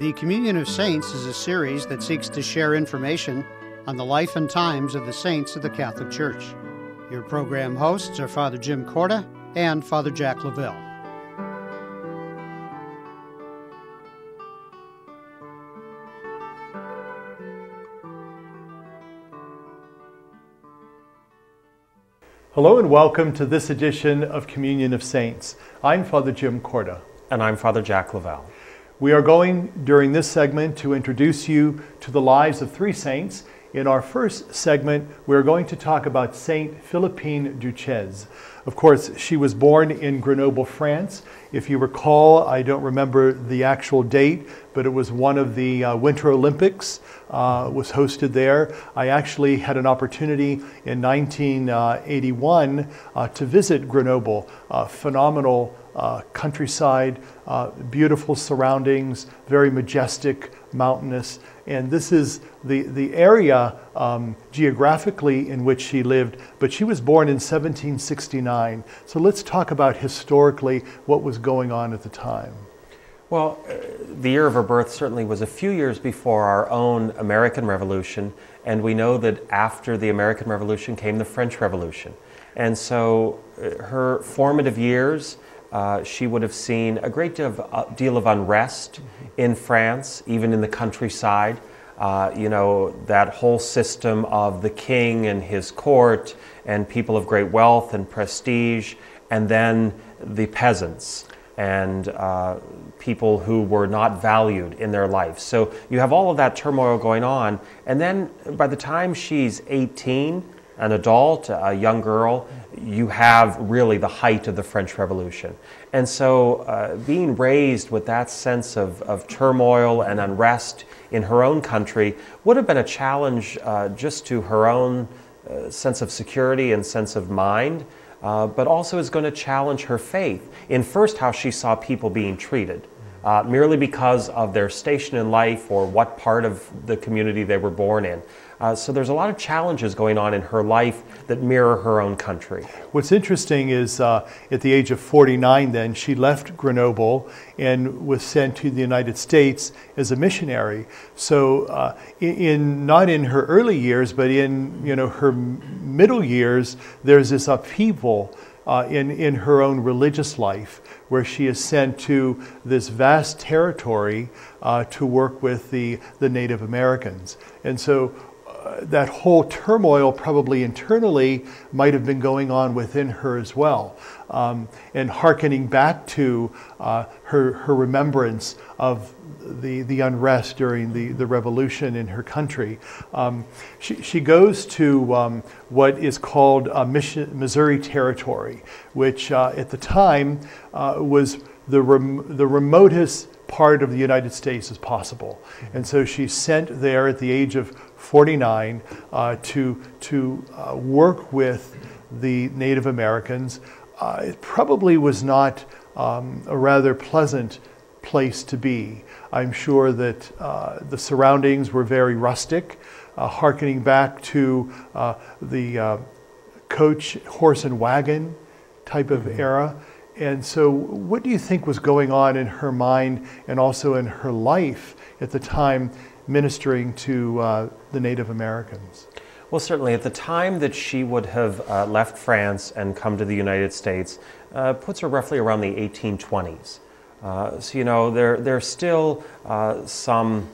The Communion of Saints is a series that seeks to share information on the life and times of the saints of the Catholic Church. Your program hosts are Father Jim Corda and Father Jack Lavelle. Hello and welcome to this edition of Communion of Saints. I'm Father Jim Corda. And I'm Father Jack Lavelle. We are going during this segment to introduce you to the lives of three saints. In our first segment, we're going to talk about Saint Philippine Duchesne. Of course, she was born in Grenoble, France. If you recall, I don't remember the actual date, but it was one of the Winter Olympics was hosted there. I actually had an opportunity in 1981 to visit Grenoble. Phenomenal countryside, beautiful surroundings, very majestic, mountainous. And this is the area geographically in which she lived, but she was born in 1769. So let's talk about historically what was going on at the time. Well, the year of her birth certainly was a few years before our own American Revolution, and we know that after the American Revolution came the French Revolution. And so her formative years, she would have seen a great deal of unrest in France, even in the countryside. That whole system of the king and his court and people of great wealth and prestige, and then the peasants and people who were not valued in their life. So you have all of that turmoil going on, and then by the time she's 18, an adult, a young girl, you have really the height of the French Revolution. And so being raised with that sense of turmoil and unrest in her own country would have been a challenge just to her own sense of security and sense of mind, but also is going to challenge her faith in first how she saw people being treated, merely because of their station in life or what part of the community they were born in. So there's a lot of challenges going on in her life that mirror her own country. What's interesting is at the age of 49 then, she left Grenoble and was sent to the United States as a missionary. So not in her early years, but in her middle years, there's this upheaval in her own religious life, where she is sent to this vast territory to work with the Native Americans. And so that whole turmoil probably internally might have been going on within her as well. And hearkening back to her remembrance of the unrest during the revolution in her country. She goes to what is called Missouri Territory, which at the time was the remotest part of the United States as possible. And so she's sent there at the age of 49 to work with the Native Americans. It probably was not a rather pleasant place to be. I'm sure that the surroundings were very rustic, hearkening back to the coach, horse and wagon type of era. And so what do you think was going on in her mind and also in her life at the time ministering to the Native Americans? Well, certainly at the time that she would have left France and come to the United States puts her roughly around the 1820s. So, there's still some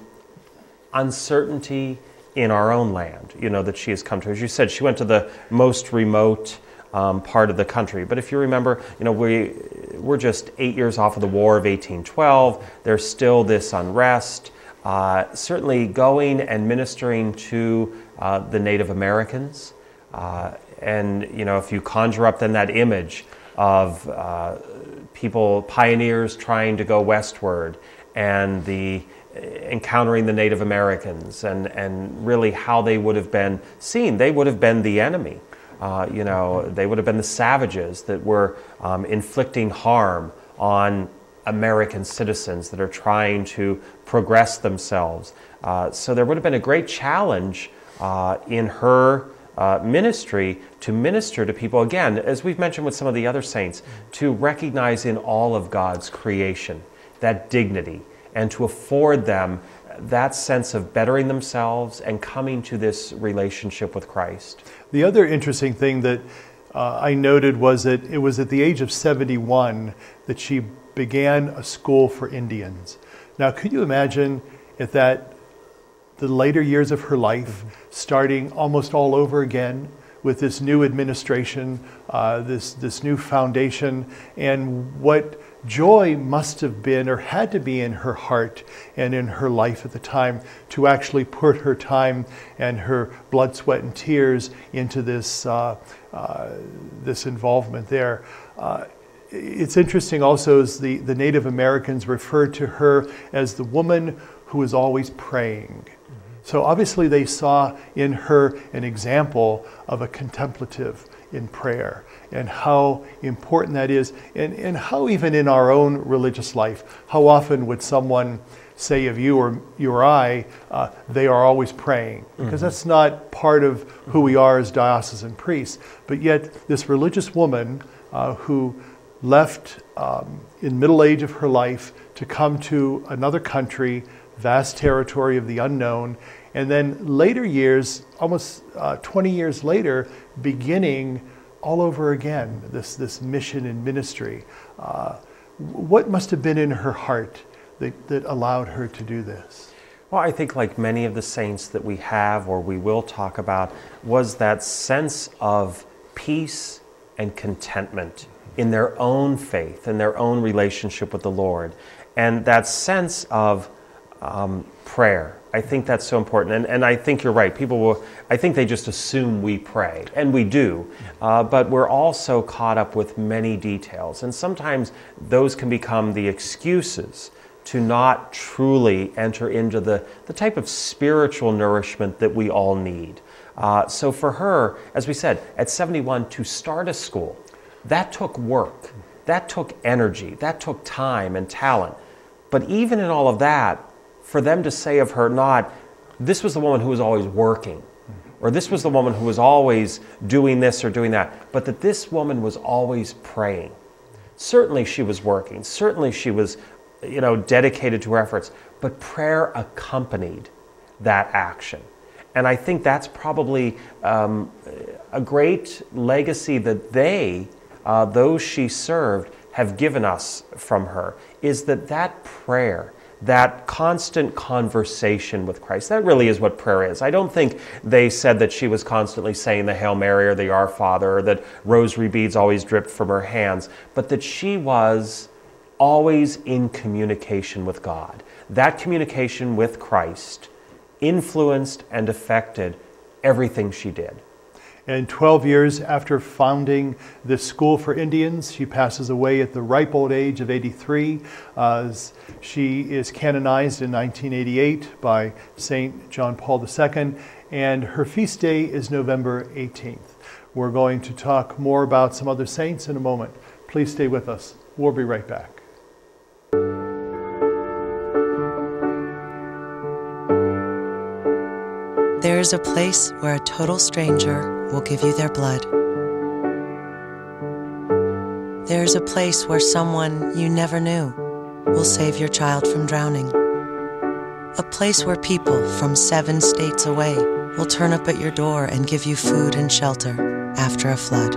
uncertainty in our own land, that she has come to. As you said, she went to the most remote part of the country. But if you remember, we're just 8 years off of the War of 1812. There's still this unrest. Certainly going and ministering to the Native Americans. And, if you conjure up then that image of people, pioneers trying to go westward and encountering the Native Americans and really how they would have been seen. They would have been the enemy. They would have been the savages that were inflicting harm on American citizens that are trying to progress themselves. So there would have been a great challenge in her ministry to minister to people, again, as we've mentioned with some of the other saints, to recognize in all of God's creation that dignity and to afford them that sense of bettering themselves and coming to this relationship with Christ. The other interesting thing that I noted was that it was at the age of 71 that she began a school for Indians. Now, could you imagine at the later years of her life, starting almost all over again with this new administration, this new foundation, and what joy must have been or had to be in her heart and in her life at the time to actually put her time and her blood, sweat, and tears into this this involvement there. It's interesting also as the Native Americans referred to her as the woman who was always praying. So obviously they saw in her an example of a contemplative in prayer and how important that is, and how even in our own religious life, how often would someone say of you or I, they are always praying, because that's not part of who we are as diocesan priests. But yet this religious woman who left in middle age of her life to come to another country, vast territory of the unknown, and then later years, almost 20 years later, beginning all over again, this mission and ministry. What must have been in her heart that allowed her to do this? Well, I think like many of the saints that we have or we will talk about was that sense of peace and contentment in their own faith, in their own relationship with the Lord. And that sense of prayer. I think that's so important. And I think you're right. I think they just assume we pray, and we do. But we're also caught up with many details. And sometimes those can become the excuses to not truly enter into the type of spiritual nourishment that we all need. So for her, as we said, at 71, to start a school, that took work, that took energy, that took time and talent. But even in all of that, for them to say of her not, this was the woman who was always working, or this was the woman who was always doing this or doing that, but that this woman was always praying. Certainly she was working, certainly she was, dedicated to her efforts, but prayer accompanied that action. And I think that's probably a great legacy that those she served, have given us from her, is that prayer, that constant conversation with Christ. That really is what prayer is. I don't think they said that she was constantly saying the Hail Mary or the Our Father, or that rosary beads always dripped from her hands, but that she was always in communication with God. That communication with Christ influenced and affected everything she did. And 12 years after founding this school for Indians, she passes away at the ripe old age of 83. She is canonized in 1988 by St. John Paul II, and her feast day is November 18th. We're going to talk more about some other saints in a moment. Please stay with us. We'll be right back. There is a place where a total stranger will give you their blood. There is a place where someone you never knew will save your child from drowning. A place where people from 7 states away will turn up at your door and give you food and shelter after a flood.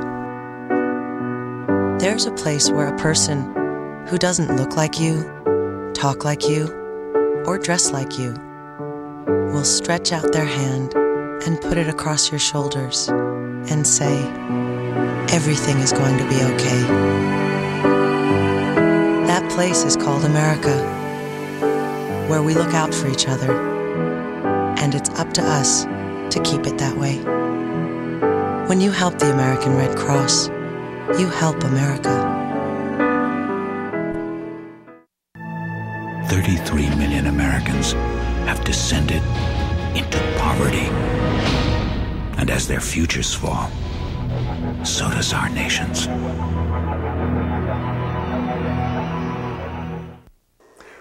There's a place where a person who doesn't look like you, talk like you, or dress like you will stretch out their hand and put it across your shoulders and say, everything is going to be okay. That place is called America, where we look out for each other, and it's up to us to keep it that way. When you help the American Red Cross, you help America. 33 million Americans have descended into poverty. And as their futures fall, so does our nation's.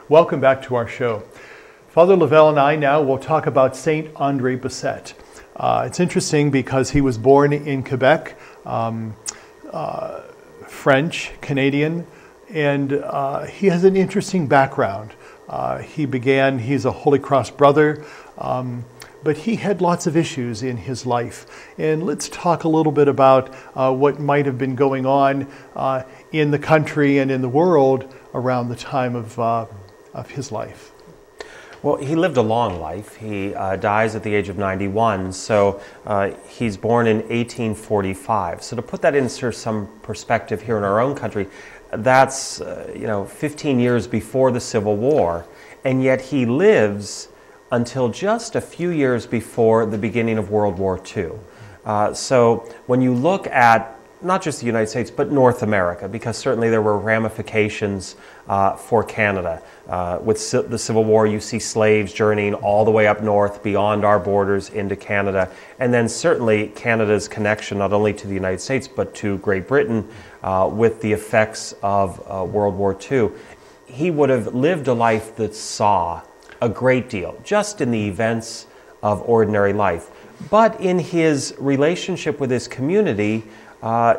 Welcome back to our show. Father Lavelle and I now will talk about Saint Andre Bessette. It's interesting because he was born in Quebec, French, Canadian, and he has an interesting background. He's a Holy Cross brother, but he had lots of issues in his life. And let's talk a little bit about what might have been going on in the country and in the world around the time of his life. Well, he lived a long life. He dies at the age of 91, so he's born in 1845. So to put that into some perspective here in our own country, that's 15 years before the Civil War, and yet he lives until just a few years before the beginning of World War II. So when you look at not just the United States, but North America, because certainly there were ramifications for Canada. With the Civil War, you see slaves journeying all the way up north beyond our borders into Canada. And then certainly Canada's connection not only to the United States, but to Great Britain with the effects of World War II. He would have lived a life that saw a great deal, just in the events of ordinary life. But in his relationship with his community,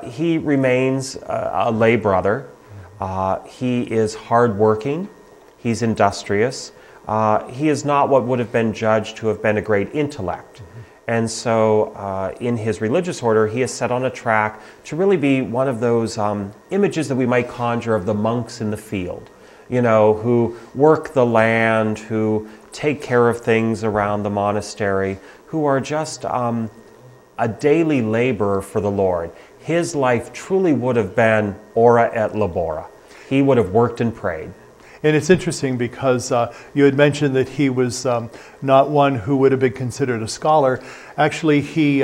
he remains a lay brother. He is hardworking. He's industrious. He is not what would have been judged to have been a great intellect. And so in his religious order, he is set on a track to really be one of those images that we might conjure of the monks in the field, who work the land, who take care of things around the monastery, who are just a daily laborer for the Lord. His life truly would have been ora et labora. He would have worked and prayed. And it's interesting because you had mentioned that he was not one who would have been considered a scholar. Actually, he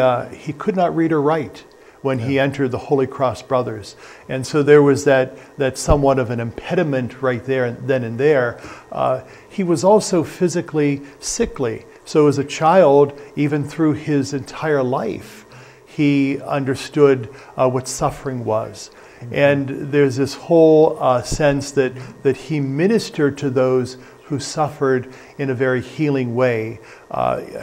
could not read or write when he entered the Holy Cross Brothers. And so there was that somewhat of an impediment right there, then and there. He was also physically sickly. So as a child, even through his entire life, he understood what suffering was. And there's this whole sense that he ministered to those who suffered in a very healing way.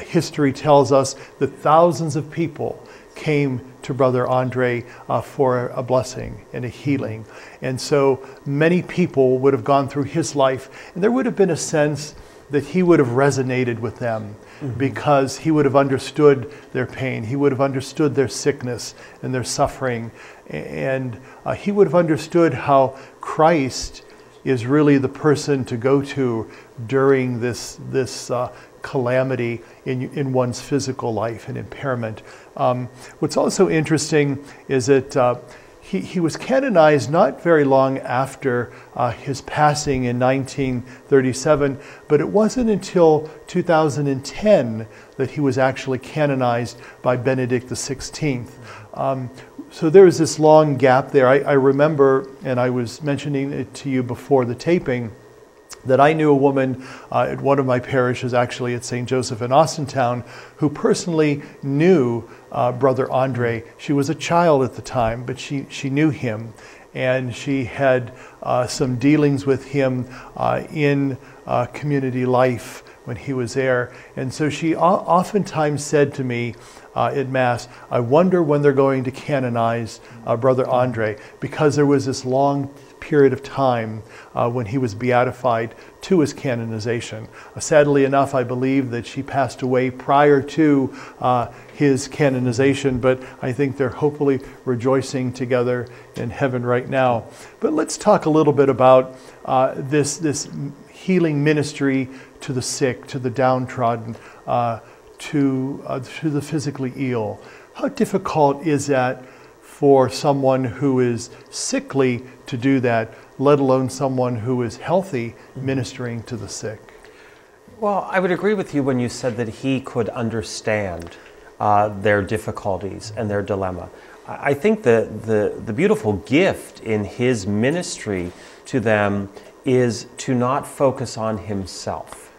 History tells us that thousands of people came to Brother Andre for a blessing and a healing. And so many people would have gone through his life, and there would have been a sense that he would have resonated with them because he would have understood their pain. He would have understood their sickness and their suffering. And he would have understood how Christ is really the person to go to during this calamity in one's physical life and impairment. What's also interesting is that he was canonized not very long after his passing in 1937, but it wasn't until 2010 that he was actually canonized by Benedict XVI. So there was this long gap there. I remember, and I was mentioning it to you before the taping, that I knew a woman at one of my parishes, actually at St. Joseph in Austintown, who personally knew Brother Andre. She was a child at the time, but she knew him, and she had some dealings with him in community life when he was there. And so she oftentimes said to me at Mass, I wonder when they're going to canonize Brother Andre, because there was this long period of time when he was beatified to his canonization. Sadly enough, I believe that she passed away prior to his canonization, but I think they're hopefully rejoicing together in heaven right now. But let's talk a little bit about this healing ministry to the sick, to the downtrodden, to the physically ill. How difficult is that for someone who is sickly to do that, let alone someone who is healthy ministering to the sick? Well, I would agree with you when you said that he could understand their difficulties and their dilemma. I think the beautiful gift in his ministry to them is to not focus on himself.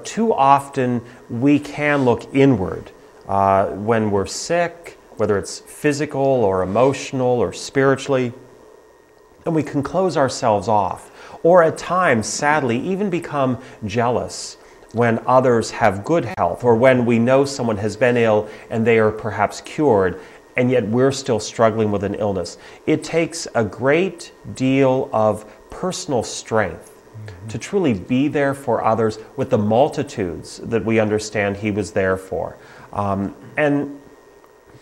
Too often we can look inward when we're sick, whether it's physical or emotional or spiritually, and we can close ourselves off, or at times, sadly, even become jealous when others have good health, or when we know someone has been ill and they are perhaps cured, and yet we're still struggling with an illness. It takes a great deal of personal strength to truly be there for others with the multitudes that we understand he was there for. And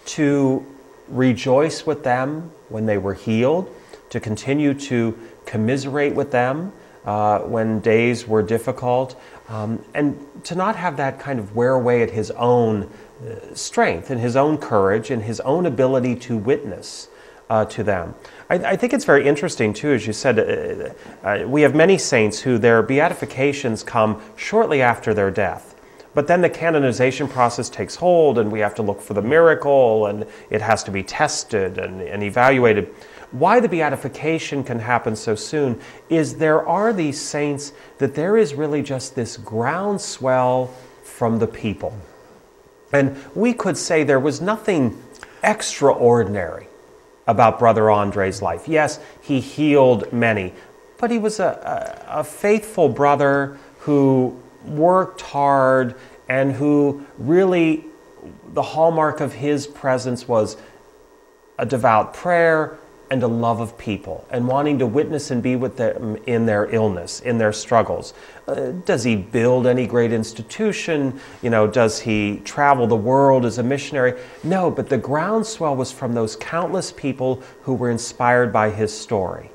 to rejoice with them when they were healed, to continue to commiserate with them when days were difficult, and to not have that kind of wear away at his own strength and his own courage and his own ability to witness to them. I think it's very interesting too, as you said, we have many saints who their beatifications come shortly after their death. But then the canonization process takes hold and we have to look for the miracle and it has to be tested and evaluated. Why the beatification can happen so soon is there are these saints that there is really just this groundswell from the people. And we could say there was nothing extraordinary about Brother Andre's life. Yes, he healed many, but he was a faithful brother who worked hard and who really, the hallmark of his presence was a devout prayer and a love of people and wanting to witness and be with them in their illness, in their struggles. Does he build any great institution? Does he travel the world as a missionary? No, but the groundswell was from those countless people who were inspired by his story.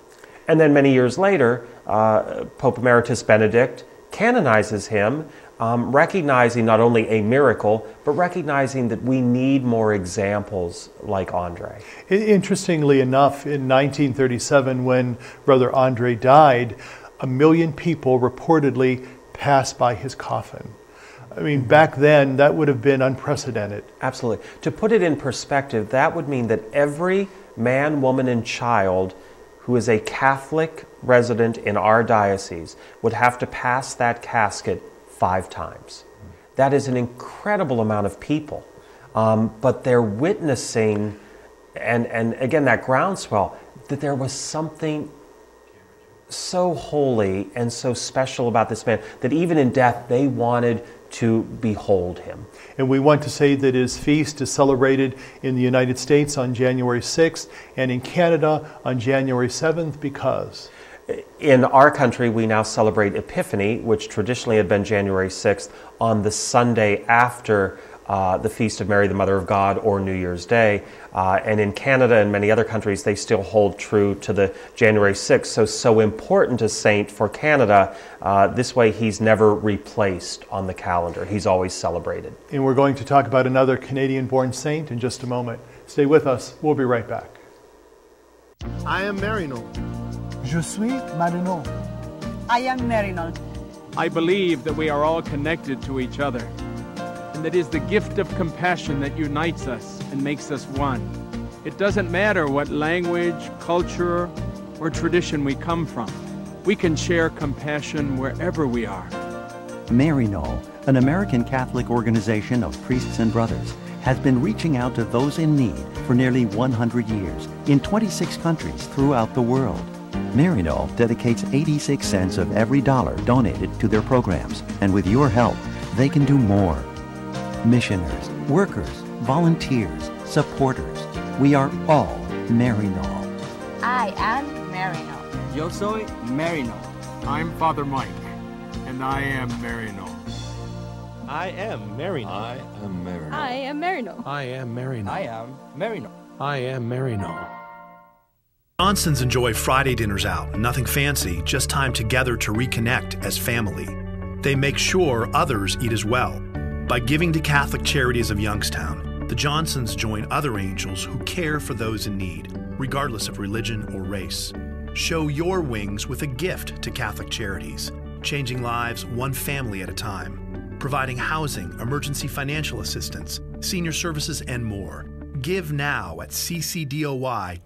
And then many years later, Pope Emeritus Benedict canonizes him, recognizing not only a miracle, but recognizing that we need more examples like Andre. Interestingly enough, in 1937, when Brother Andre died, 1 million people reportedly passed by his coffin. I mean, back then, that would have been unprecedented. Absolutely. To put it in perspective, that would mean that every man, woman, and child who is a Catholic resident in our diocese would have to pass that casket 5 times. That is an incredible amount of people. But they're witnessing, and again, that groundswell, that there was something so holy and so special about this man that even in death they wanted to behold him. And we want to say that his feast is celebrated in the United States on January 6th and in Canada on January 7th because... In our country, we now celebrate Epiphany, which traditionally had been January 6th, on the Sunday after the Feast of Mary, the Mother of God, or New Year's Day. And in Canada and many other countries, they still hold true to the January 6th. So important a saint for Canada. This way, he's never replaced on the calendar. He's always celebrated. And we're going to talk about another Canadian-born saint in just a moment. Stay with us. We'll be right back. I am Marino. Je suis Marino. I am Marino. I believe that we are all connected to each other, and that it is the gift of compassion that unites us and makes us one. It doesn't matter what language, culture, or tradition we come from. We can share compassion wherever we are. Marino, an American Catholic organization of priests and brothers, has been reaching out to those in need for nearly 100 years in 26 countries throughout the world. Marino dedicates 86 cents of every dollar donated to their programs, and with your help, they can do more. Missioners, workers, volunteers, supporters, we are all Marino. I am Marino. Yo soy Marino. I'm Father Mike, and I am Marino. I am Marino. I am Marino. I am Marino. I am Marino. I am Marino. I am Marino. Johnsons enjoy Friday dinners out. Nothing fancy, just time together to reconnect as family. They make sure others eat as well. By giving to Catholic Charities of Youngstown, the Johnsons join other angels who care for those in need, regardless of religion or race. Show your wings with a gift to Catholic Charities, changing lives one family at a time, providing housing, emergency financial assistance, senior services, and more. Give now at ccdoy.org.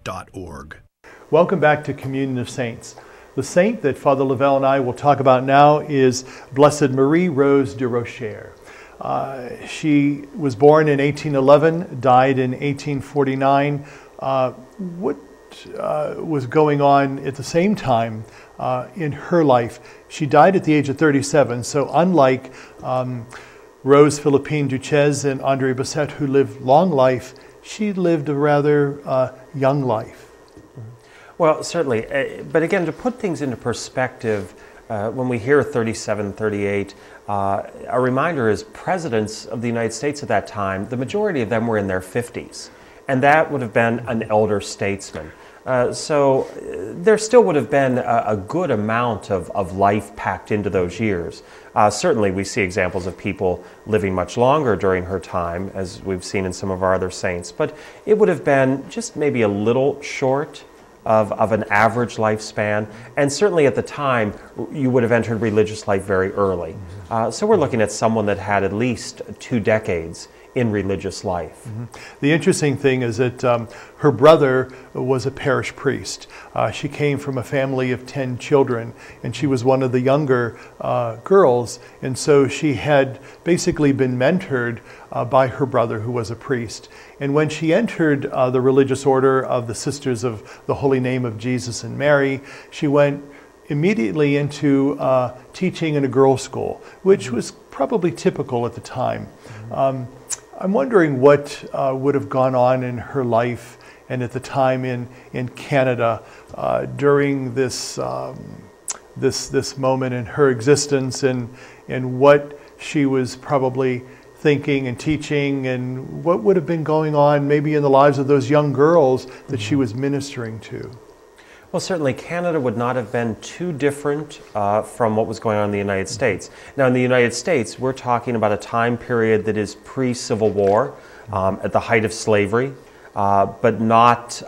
Welcome back to Communion of Saints. The saint that Father Lavelle and I will talk about now is Blessed Marie Rose Durocher. She was born in 1811, died in 1849. What was going on at the same time in her life? She died at the age of 37, so unlike Rose Philippine Duchesne and Andre Bessette, who lived long life, she lived a rather young life. Well, certainly. But again, to put things into perspective, when we hear 37, 38, a reminder is presidents of the United States at that time, the majority of them were in their 50s. And that would have been an elder statesman. So there still would have been a good amount of life packed into those years. Certainly we see examples of people living much longer during her time, as we've seen in some of our other saints, but it would have been just maybe a little short of an average lifespan, and certainly at the time you would have entered religious life very early. So we're looking at someone that had at least 2 decades in religious life. The interesting thing is that her brother was a parish priest. She came from a family of 10 children, and she was one of the younger girls, and so she had basically been mentored by her brother, who was a priest. And when she entered the religious order of the Sisters of the Holy Name of Jesus and Mary, she went immediately into teaching in a girls' school, which was probably typical at the time. I'm wondering what would have gone on in her life and at the time in Canada during this this moment in her existence, and what she was probably thinking and teaching, and what would have been going on maybe in the lives of those young girls that she was ministering to. Well, certainly Canada would not have been too different from what was going on in the United States. Now, in the United States, we're talking about a time period that is pre-Civil War, at the height of slavery, but not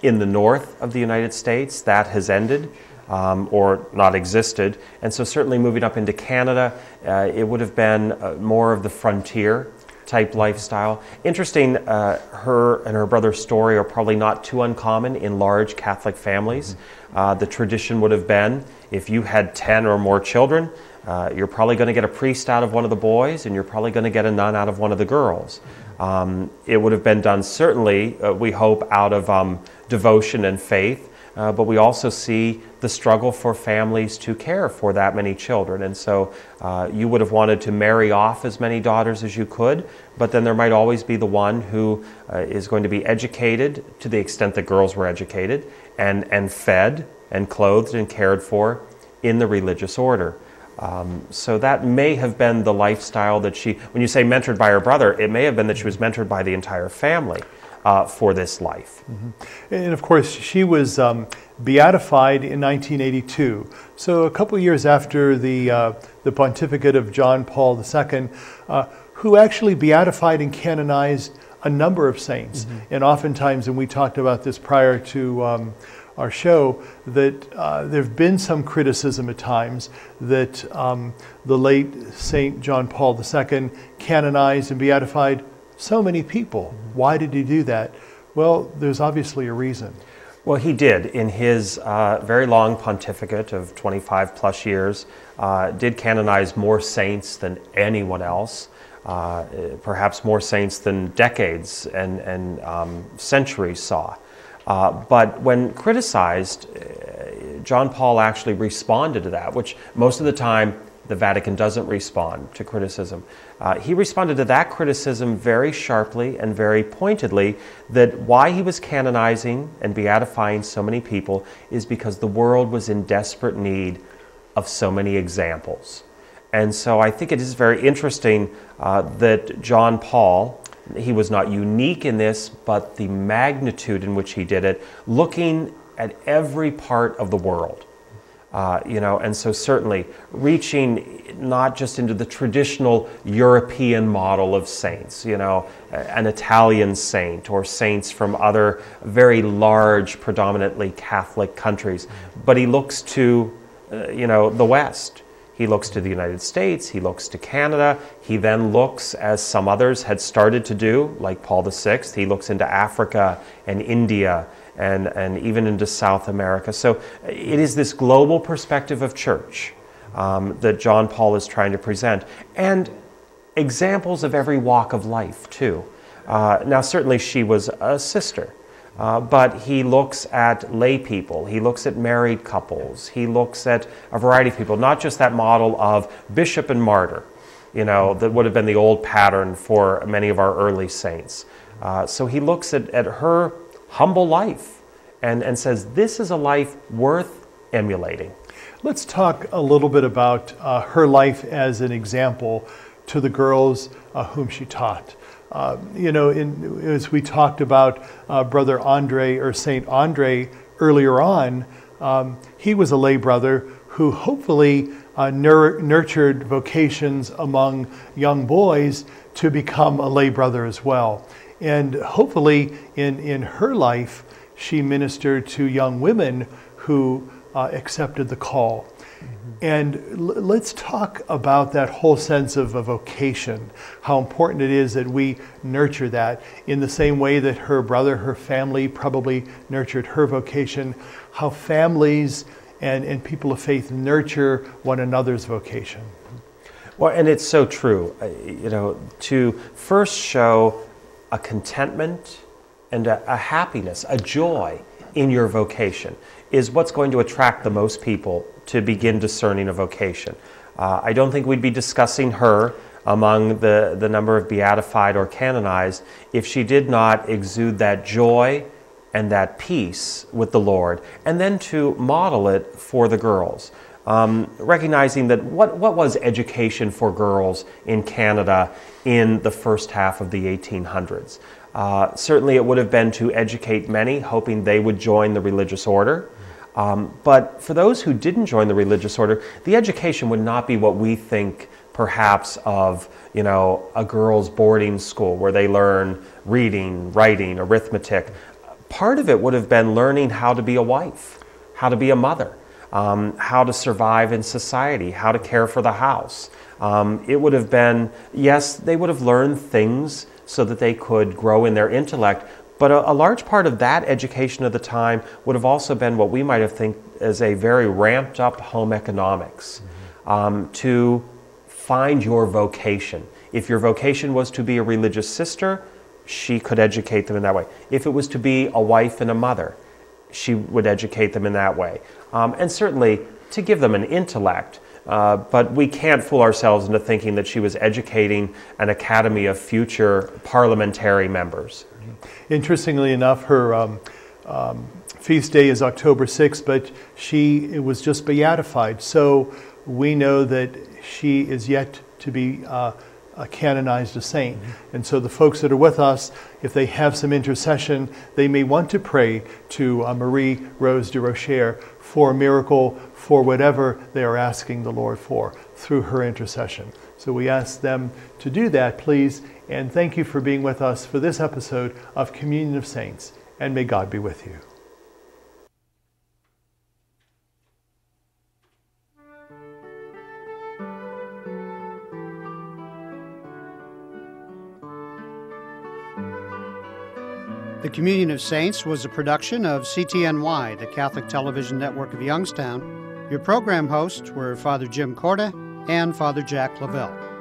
in the north of the United States. That has ended or not existed. And so certainly moving up into Canada, it would have been more of the frontier type lifestyle. Interesting, her and her brother's story are probably not too uncommon in large Catholic families. The tradition would have been, if you had 10 or more children, you're probably going to get a priest out of one of the boys, and you're probably going to get a nun out of one of the girls. It would have been done certainly, we hope, out of devotion and faith, but we also see the struggle for families to care for that many children. And so you would have wanted to marry off as many daughters as you could, but then there might always be the one who is going to be educated to the extent that girls were educated, and fed and clothed and cared for in the religious order. So that may have been the lifestyle that she, when you say mentored by her brother, it may have been that she was mentored by the entire family for this life. And of course, she was beatified in 1982. So a couple of years after the pontificate of John Paul II, who actually beatified and canonized a number of saints. And oftentimes, and we talked about this prior to our show, that there have been some criticism at times that the late Saint John Paul II canonized and beatified so many people. Why did he do that? Well, there's obviously a reason. Well, he did. In his very long pontificate of 25 plus years, did canonize more saints than anyone else, perhaps more saints than decades and centuries saw. But when criticized, John Paul actually responded to that, which most of the time the Vatican doesn't respond to criticism. He responded to that criticism very sharply and very pointedly, that why he was canonizing and beatifying so many people is because the world was in desperate need of so many examples. And so I think it is very interesting that John Paul, he was not unique in this, but the magnitude in which he did it, looking at every part of the world. And so certainly reaching not just into the traditional European model of saints, an Italian saint or saints from other very large, predominantly Catholic countries, but he looks to, the West. He looks to the United States, he looks to Canada, he then looks, as some others had started to do, like Paul VI, he looks into Africa and India and even into South America. So it is this global perspective of church that John Paul is trying to present, and examples of every walk of life too. Now certainly she was a sister, but he looks at lay people, he looks at married couples, he looks at a variety of people, not just that model of bishop and martyr, that would have been the old pattern for many of our early saints. So he looks at her humble life and says, this is a life worth emulating. Let's talk a little bit about her life as an example to the girls whom she taught. As we talked about Brother Andre, or Saint Andre, earlier on, he was a lay brother who hopefully nurtured vocations among young boys to become a lay brother as well. And hopefully in her life, she ministered to young women who accepted the call. And let's talk about that whole sense of a vocation, how important it is that we nurture that in the same way that her brother, her family probably nurtured her vocation, how families and people of faith nurture one another's vocation. Well, and it's so true, to first show a contentment and a happiness, a joy in your vocation is what's going to attract the most people to begin discerning a vocation. I don't think we'd be discussing her among the number of beatified or canonized if she did not exude that joy and that peace with the Lord, and then to model it for the girls. Recognizing that what was education for girls in Canada in the first half of the 1800s? Certainly it would have been to educate many, hoping they would join the religious order. But for those who didn't join the religious order, the education would not be what we think perhaps of, a girls' boarding school where they learn reading, writing, arithmetic. Part of it would have been learning how to be a wife, how to be a mother, how to survive in society, how to care for the house. It would have been, yes, they would have learned things so that they could grow in their intellect, but a large part of that education of the time would have also been what we might have think as a very ramped up home economics, to find your vocation. If your vocation was to be a religious sister, she could educate them in that way. If it was to be a wife and a mother, she would educate them in that way. And certainly to give them an intellect, but we can't fool ourselves into thinking that she was educating an academy of future parliamentary members. Interestingly enough, her feast day is October 6th, but she was just beatified. So we know that she is yet to be canonized a saint. And so the folks that are with us, if they have some intercession, they may want to pray to Marie Rose Durocher for a miracle, for whatever they are asking the Lord for through her intercession. So we ask them to do that, please. And thank you for being with us for this episode of Communion of Saints. And may God be with you. The Communion of Saints was a production of CTNY, the Catholic Television Network of Youngstown. Your program hosts were Father Jim Corda and Father Jack Lavelle.